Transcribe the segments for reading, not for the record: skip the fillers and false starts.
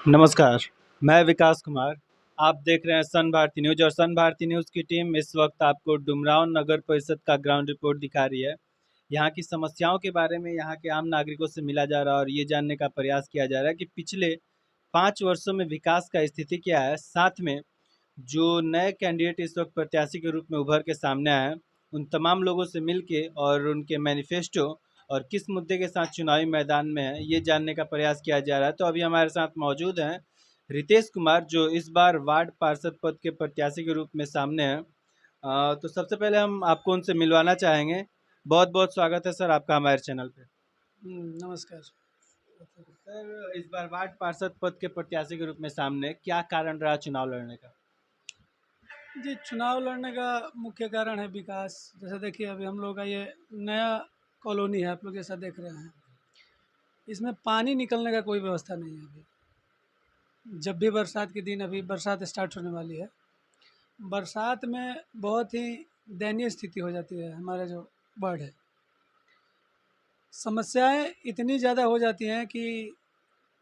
नमस्कार, मैं विकास कुमार। आप देख रहे हैं सन भारती न्यूज़ और सन भारती न्यूज़ की टीम इस वक्त आपको डुमरांव नगर परिषद का ग्राउंड रिपोर्ट दिखा रही है। यहाँ की समस्याओं के बारे में यहाँ के आम नागरिकों से मिला जा रहा है और ये जानने का प्रयास किया जा रहा है कि पिछले 5 वर्षों में विकास का स्थिति क्या है। साथ में जो नए कैंडिडेट इस वक्त प्रत्याशी के रूप में उभर के सामने आए हैं, उन तमाम लोगों से मिल के और उनके मैनिफेस्टो और किस मुद्दे के साथ चुनावी मैदान में है, ये जानने का प्रयास किया जा रहा है। तो अभी हमारे साथ मौजूद हैं रितेश कुमार, जो इस बार वार्ड पार्षद पद के प्रत्याशी के रूप में सामने हैं। तो सबसे पहले हम आपको उनसे मिलवाना चाहेंगे। बहुत बहुत स्वागत है सर आपका हमारे चैनल पे। नमस्कार। सर, इस बार वार्ड पार्षद पद के प्रत्याशी के रूप में सामने, क्या कारण रहा चुनाव लड़ने का? जी, चुनाव लड़ने का मुख्य कारण है विकास। जैसे देखिए अभी हम लोग का ये नया कॉलोनी है, आप लोग जैसा देख रहे हैं, इसमें पानी निकलने का कोई व्यवस्था नहीं है अभी। जब भी बरसात के दिन, अभी बरसात स्टार्ट होने वाली है, बरसात में बहुत ही दयनीय स्थिति हो जाती है। हमारा जो वार्ड है, समस्याएं इतनी ज़्यादा हो जाती हैं कि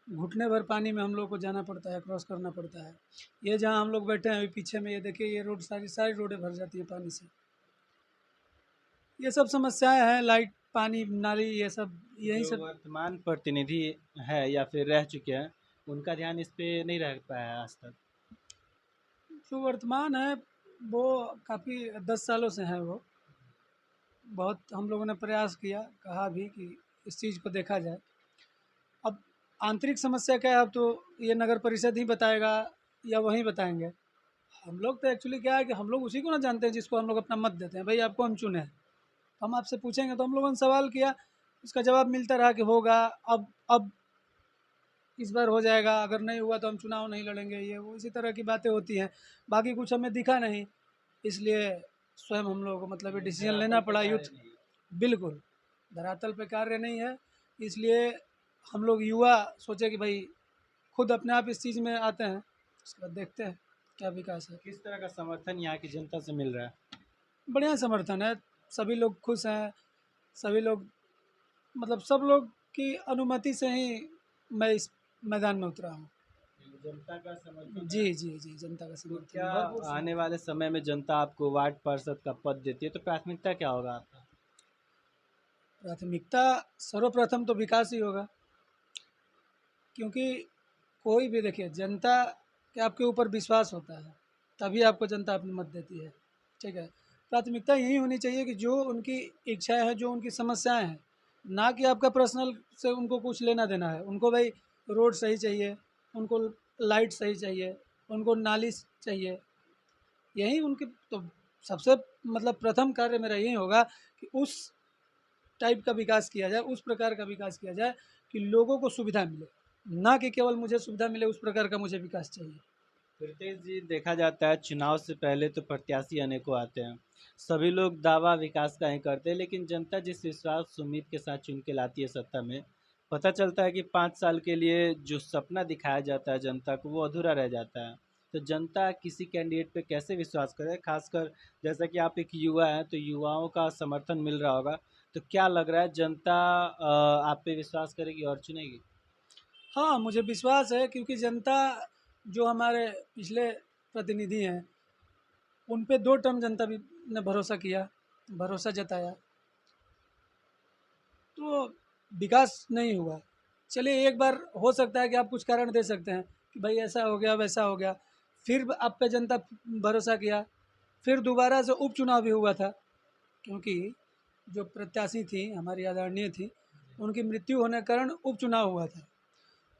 घुटने भर पानी में हम लोग को जाना पड़ता है, क्रॉस करना पड़ता है। ये जहाँ हम लोग बैठे हैं अभी पीछे में, ये देखिए, ये रोड सारी सारी रोडें भर जाती है पानी से। ये सब समस्याएं हैं, लाइट, पानी, नाली, ये सब, यही जो सब। वर्तमान प्रतिनिधि है या फिर रह चुके हैं, उनका ध्यान इस पे नहीं रह पाया है आज तक। जो वर्तमान है वो काफ़ी 10 सालों से है। वो बहुत हम लोगों ने प्रयास किया, कहा भी कि इस चीज़ को देखा जाए। अब आंतरिक समस्या क्या है, अब तो ये नगर परिषद ही बताएगा या वही बताएंगे। हम लोग तो एक्चुअली क्या है कि हम लोग उसी को ना जानते हैं जिसको हम लोग अपना मत देते हैं। भाई आपको हम चुने हैं, हम आपसे पूछेंगे, तो हम लोगों ने सवाल किया, उसका जवाब मिलता रहा कि होगा। अब इस बार हो जाएगा, अगर नहीं हुआ तो हम चुनाव नहीं लड़ेंगे, ये वो इसी तरह की बातें होती हैं। बाकी कुछ हमें दिखा नहीं, इसलिए स्वयं हम लोगों को मतलब ये डिसीजन लेना धरातल पे पड़ा, कार्य यूथ। नहीं है। बिल्कुल, धरातल पे कार्य नहीं है। इसलिए हम लोग युवा सोचे कि भाई खुद अपने आप इस चीज़ में आते हैं, उसके बाद देखते हैं क्या विकास है। किस तरह का समर्थन यहाँ की जनता से मिल रहा है? बढ़िया समर्थन है, सभी लोग खुश हैं। सभी लोग मतलब सब लोग की अनुमति से ही मैं इस मैदान में उतरा हूँ। जनता का समर्थन जी है। जी जी, जनता का तो समर्थन क्या है, भरपूर आने समर्थन। वाले समय में जनता आपको वार्ड पार्षद का पद देती है तो प्राथमिकता क्या होगा आपका? प्राथमिकता सर्वप्रथम तो विकास ही होगा, क्योंकि कोई भी देखिए, जनता के आपके ऊपर विश्वास होता है, तभी आपको जनता अपनी मत देती है। ठीक है, प्राथमिकता यही होनी चाहिए कि जो उनकी इच्छाएं हैं, जो उनकी समस्याएं हैं, ना कि आपका पर्सनल से उनको कुछ लेना देना है। उनको भाई रोड सही चाहिए, उनको लाइट सही चाहिए, उनको नाली चाहिए, यही उनके। तो सबसे मतलब प्रथम कार्य मेरा यही होगा कि उस टाइप का विकास किया जाए, उस प्रकार का विकास किया जाए कि लोगों को सुविधा मिले, ना कि केवल मुझे सुविधा मिले, उस प्रकार का मुझे विकास चाहिए। रितेश जी, देखा जाता है चुनाव से पहले तो प्रत्याशी अनेकों आते हैं। सभी लोग दावा विकास का ही करते हैं, लेकिन जनता जिस विश्वास उम्मीद के साथ चुन के लाती है सत्ता में, पता चलता है कि 5 साल के लिए जो सपना दिखाया जाता है जनता को, वो अधूरा रह जाता है। तो जनता किसी कैंडिडेट पे कैसे विश्वास करे, खासकर जैसा कि आप एक युवा हैं तो युवाओं का समर्थन मिल रहा होगा। तो क्या लग रहा है, जनता आप पे विश्वास करेगी और चुनेगी? हाँ, मुझे विश्वास है, क्योंकि जनता जो हमारे पिछले प्रतिनिधि हैं, उन पे 2 टर्म जनता भी ने भरोसा किया, भरोसा जताया, तो विकास नहीं हुआ। चलिए, एक बार हो सकता है कि आप कुछ कारण दे सकते हैं कि भाई ऐसा हो गया, वैसा हो गया, फिर आप पे जनता भरोसा किया, फिर दोबारा से उपचुनाव भी हुआ था, क्योंकि जो प्रत्याशी थी हमारी आदरणीय थी, उनकी मृत्यु होने के कारण उपचुनाव हुआ था।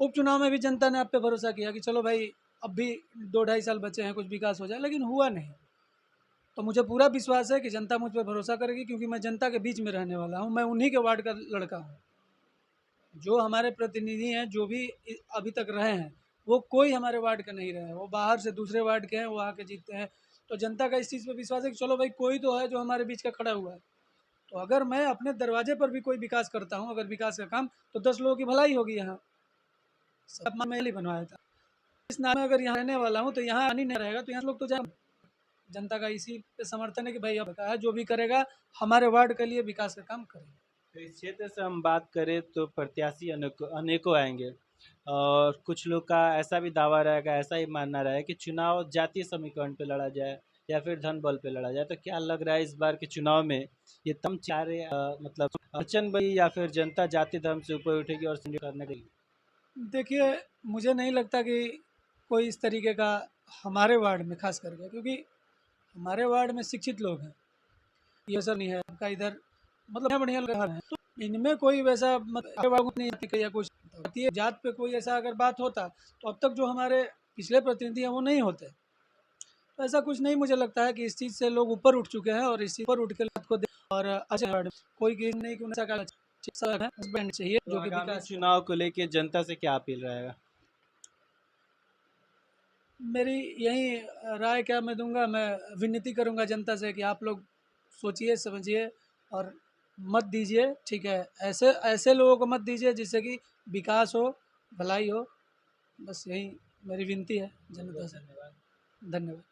उपचुनाव में भी जनता ने आप पे भरोसा किया कि चलो भाई, अब भी 2 ढाई साल बचे हैं, कुछ विकास हो जाए, लेकिन हुआ नहीं। तो मुझे पूरा विश्वास है कि जनता मुझ पर भरोसा करेगी, क्योंकि मैं जनता के बीच में रहने वाला हूँ, मैं उन्हीं के वार्ड का लड़का हूँ। जो हमारे प्रतिनिधि हैं, जो भी अभी तक रहे हैं, वो कोई हमारे वार्ड के नहीं रहे हैं, वो बाहर से दूसरे वार्ड के हैं, वो आके जीतते हैं। तो जनता का इस चीज़ पे विश्वास है कि चलो भाई, कोई तो है जो हमारे बीच का खड़ा हुआ है। तो अगर मैं अपने दरवाजे पर भी कोई विकास करता हूँ, अगर विकास का काम, तो 10 लोगों की भलाई होगी। यहाँ सब मैंने ही बनवाया था, इस नाम में अगर यहाँ रहने वाला हूँ, तो यहाँ आनी नहीं रहेगा, तो यहाँ लोग तो जाए। जनता का इसी पे समर्थन है कि भाई अब है, जो भी करेगा हमारे वार्ड के लिए विकास का काम करेगा। तो इस क्षेत्र से हम बात करें तो प्रत्याशी अनेकों अनेकों आएंगे। और कुछ लोग का ऐसा भी दावा रहेगा, ऐसा ही मानना रहा है कि चुनाव जातीय समीकरण पे लड़ा जाए या फिर धन बल पे लड़ा जाए। तो क्या लग रहा है इस बार के चुनाव में ये तम चारे मतलब अड़चन बनी या फिर जनता जाति धर्म से ऊपर उठेगी और संघर्ष करने लगेगी? देखिए, मुझे नहीं लगता कि कोई इस तरीके का हमारे वार्ड में खास करके, क्योंकि हमारे वार्ड में शिक्षित लोग हैं। ये सब नहीं है आपका इधर, मतलब बढ़िया बढ़िया घर है, तो इनमें कोई वैसा मतलब नहीं आती या कुछ जातीय जात पे कोई ऐसा अगर बात होता तो अब तक जो हमारे पिछले प्रतिनिधि हैं वो नहीं होते। तो ऐसा कुछ नहीं मुझे लगता है कि इस चीज़ से लोग ऊपर उठ चुके हैं और इस चीज़ पर उठ के बात को और अच्छा है, कोई की नहीं कि नशा का शिक्षा है हस्बैंड चाहिए तो जो कि आगामी विकास चुनाव को लेके जनता से क्या अपील रहेगा? मेरी यही राय क्या मैं दूंगा, मैं विनती करूंगा जनता से कि आप लोग सोचिए समझिए और मत दीजिए, ठीक है। ऐसे ऐसे लोगों को मत दीजिए जिससे कि विकास हो, भलाई हो। बस यही मेरी विनती है जनता से। धन्यवाद। धन्यवाद।